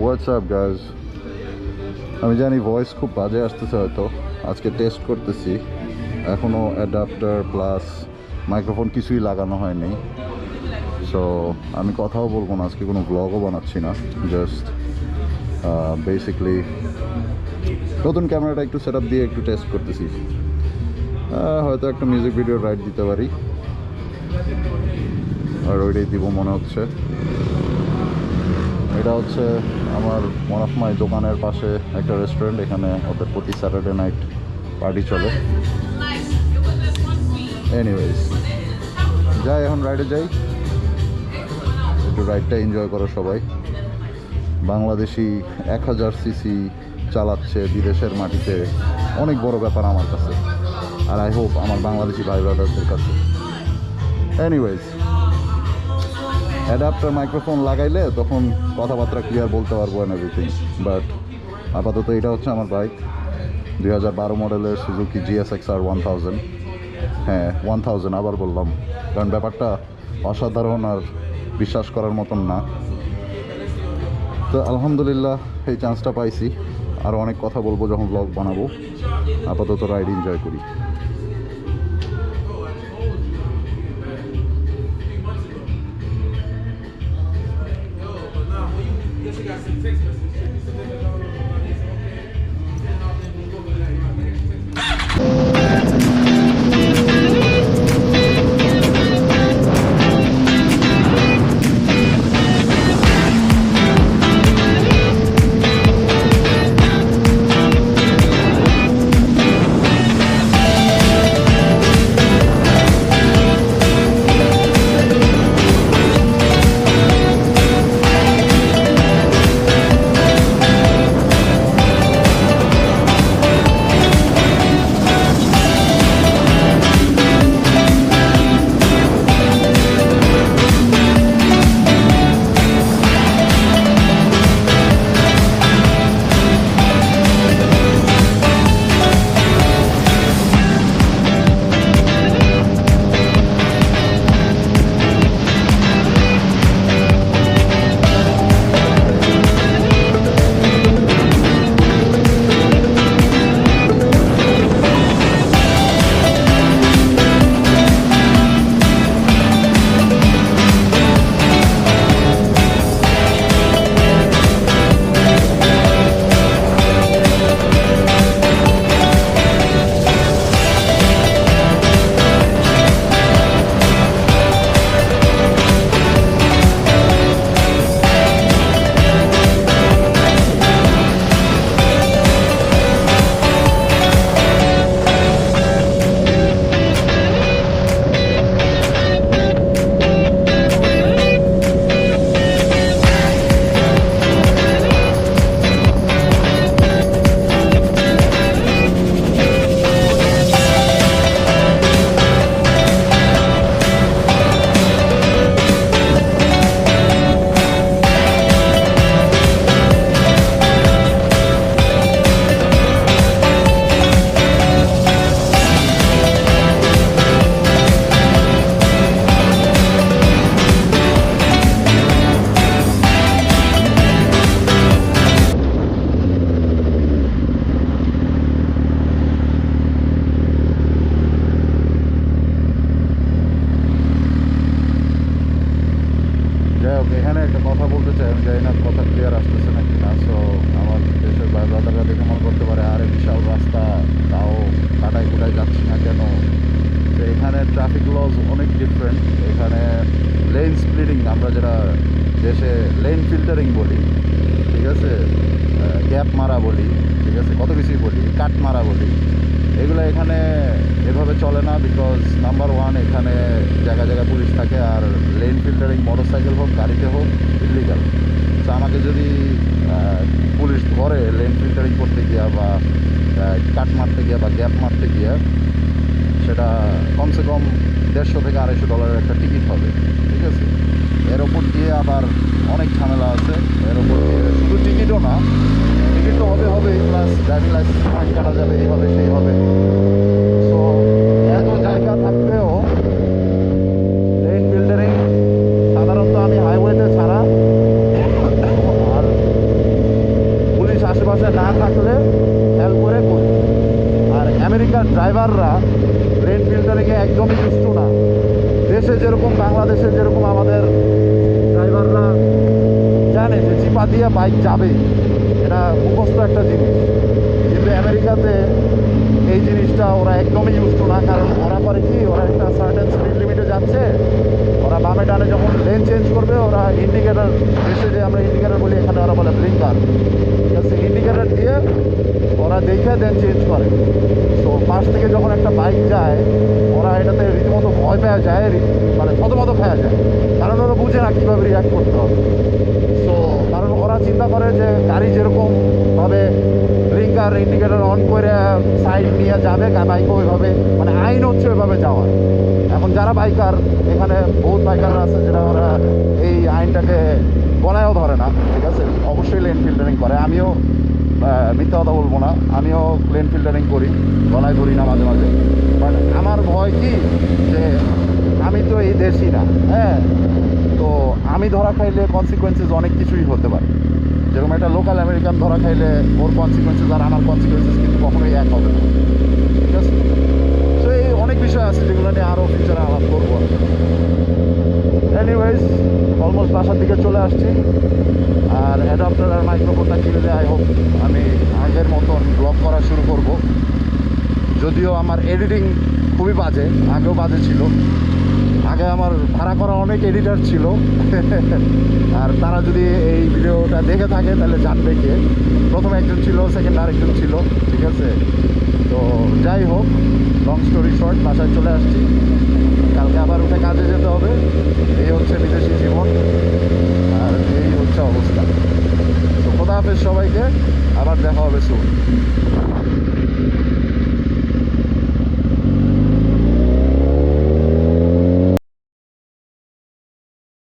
What's up guys. আমি জানি voice খুব বাজে আসতেছে, হয়তো আজকে টেস্ট করতেছি, এখনও অ্যাডাপ্টার প্লাস মাইক্রোফোন কিছুই লাগানো হয়নি। সো আমি কথাও বলবো না, আজকে কোনো ব্লগও বানাচ্ছি না, জাস্ট বেসিকলি নতুন ক্যামেরাটা একটু সেট আপ দিয়ে একটু টেস্ট করতেছি। হয়তো একটা মিউজিক ভিডিও রাইট দিতে পারি, আর ওইটাই দিব মনে হচ্ছে। এটা হচ্ছে আমার ওয়ান অফ মাই দোকানের পাশে একটা রেস্টুরেন্ট, এখানে ওদের প্রতি স্যাটারডে নাইট পার্টি চলে। এনিওয়েজ, যাই এখন রাইডে যাই, একটু রাইডটা এনজয় করো সবাই। বাংলাদেশি 1000 সিসি চালাচ্ছে বিদেশের মাটিতে, অনেক বড় ব্যাপার আমার কাছে, আর আই হোপ আমার বাংলাদেশি ভাই ব্রাদারদের কাছে। এনিওয়েজ, অ্যাডাপ্টার মাইক্রোফোন লাগাইলে তখন কথাবার্তা ক্লিয়ার বলতে পারবো অ্যান্ড এভরিথিং। বাট আপাতত এটা হচ্ছে আমার বাইক, 2012 মডেলের সুজুকি GSX-R 1000। হ্যাঁ, 1000 আবার বললাম, কারণ ব্যাপারটা অসাধারণ আর বিশ্বাস করার মতন না। তো আলহামদুলিল্লাহ এই চান্সটা পাইছি, আর অনেক কথা বলবো যখন ব্লগ বানাবো। আপাতত রাইড এনজয় করি। এখানে একটা কথা বলতে চাই, আমি জানি না কথা ক্লিয়ার আসতেছে নাকি না। সো আমার দেশের ভাই ব্রাদাররা দেখে মনে করতে পারে আরে বিশাল রাস্তা, তাও কাটায় কুটায় যাচ্ছি না কেন। তো এখানে ট্রাফিক লজ অনেক ডিফারেন্ট। এখানে লেন স্প্লিটিং, আমরা যেটা দেশে লেন ফিল্টারিং বলি, ঠিক আছে, গ্যাপ মারা বলি, ঠিক আছে, কত কিছুই বলি, কাট মারা বলি, এগুলো এখানে এভাবে চলে না। বিকজ নাম্বার ওয়ান, এখানে জায়গায় জায়গায় পুলিশ থাকে, আর লেন ফিল্টারিং মোটরসাইকেল হোক গাড়িতে হোক ইলিগাল। তো আমাকে যদি পুলিশ ধরে লেন ফিল্টারিং করতে গিয়া বা কাট মারতে গিয়া বা গ্যাপ মারতে গিয়া, সেটা কমসে কম $150 থেকে $250 একটা টিকিট হবে, ঠিক আছে। এর ওপর দিয়ে আবার অনেক ঝামেলা আছে। এর ওপর দিয়ে শুধু টিকিটও না, টিকিট তো হবে প্লাস ড্রাইভিং লাইসেন্স ফাইন কাটা যাবে, এই হবে সেই হবে। সো এত জায়গা থাকলেও লেন ফিল্টারিং সাধারণত আমি হাইওয়েতে ছাড়া আর দিয়ে বাইক যাবে, এটা মুখস্থ একটা জিনিস। কিন্তু আমেরিকাতে এই জিনিসটা ওরা একদমই ইউজ টু না। কারণ ওরা করে কি, ওরা একটা সার্টেন স্পিড লিমিটে যাচ্ছে, ওরা বামে ডানে যখন লেন চেঞ্জ করবে ওরা ইন্ডিকেটার, দেশে যে আমরা ইন্ডিকেটার বলি এখানে ওরা বলে ব্লিঙ্কার, ঠিক আছে, ইন্ডিকেটার দিয়ে ওরা দেখে দেন চেঞ্জ করে। তো পাশ থেকে যখন একটা বাইক যায় ওরা এটাতে রীতিমতো ভয় পেয়ে যায়, মানে থতমত খেয়ে যায়, কারণ ওরা বুঝে না কীভাবে রিয়াক্ট করতে হবে। সো কারণ ওরা চিন্তা করে যে গাড়ি যেরকমভাবে ব্লিঙ্কার ইন্ডিকেটার অন করে সাইড নিয়ে যাবে, বাইকও ওইভাবে, মানে আইন হচ্ছে ওইভাবে যাওয়া। এখন যারা বাইকার, এখানে বহুত বাইকার আছে যারা ওরা এই আইনটাকে গলায়ও ধরে না, ঠিক আছে, অবশ্যই লেন ফিল্টারিং করে। আমিও মিথ্যা কথা বলবো না, আমিও লেন ফিল্টারিং করি, গলায় ধরি না মাঝে মাঝে। বাট আমার ভয় কি যে আমি তো এই দেশি না, হ্যাঁ, তো আমি ধরা খাইলে কনসিকুয়েন্সেস অনেক কিছুই হতে পারে। যেরকম একটা লোকাল আমেরিকান ধরা খাইলে ওর কনসিকুয়েন্সেস আর আমার কনসিকুয়েন্সেস কিন্তু কখনোই এক হবে না, ঠিক আছে। তো এই অনেক বিষয় আছে যেগুলো নিয়ে আরও ফিউচারে আলাপ করবো। এনিওয়েজ, অলমোস্ট বাসার দিকে চলে আসছি। আর অ্যাডাপ্টার আর মাইক্রোফোনটা কিনলে আই হোপ আমি আগের মতন ব্লগ করা শুরু করব। যদিও আমার এডিটিং খুবই বাজে, আগেও বাজে ছিল। আগে আমার ভাড়া করা অনেক এডিটর ছিল আর তারা যদি এই ভিডিওটা দেখে থাকে তাহলে জানবে কে। প্রথমে একজন ছিল, সেকেন্ড আরেকজন ছিল, ঠিক আছে। তো যাই হোক, লং স্টোরি শর্ট, বাসায় চলে আসছি। কালকে আবার উঠে কাজে যেতে হবে। এই হচ্ছে বিদেশি জীবন আর এই হচ্ছে অবস্থা। তো খোদা হাফেজ সবাইকে, আবার দেখা হবে সুন।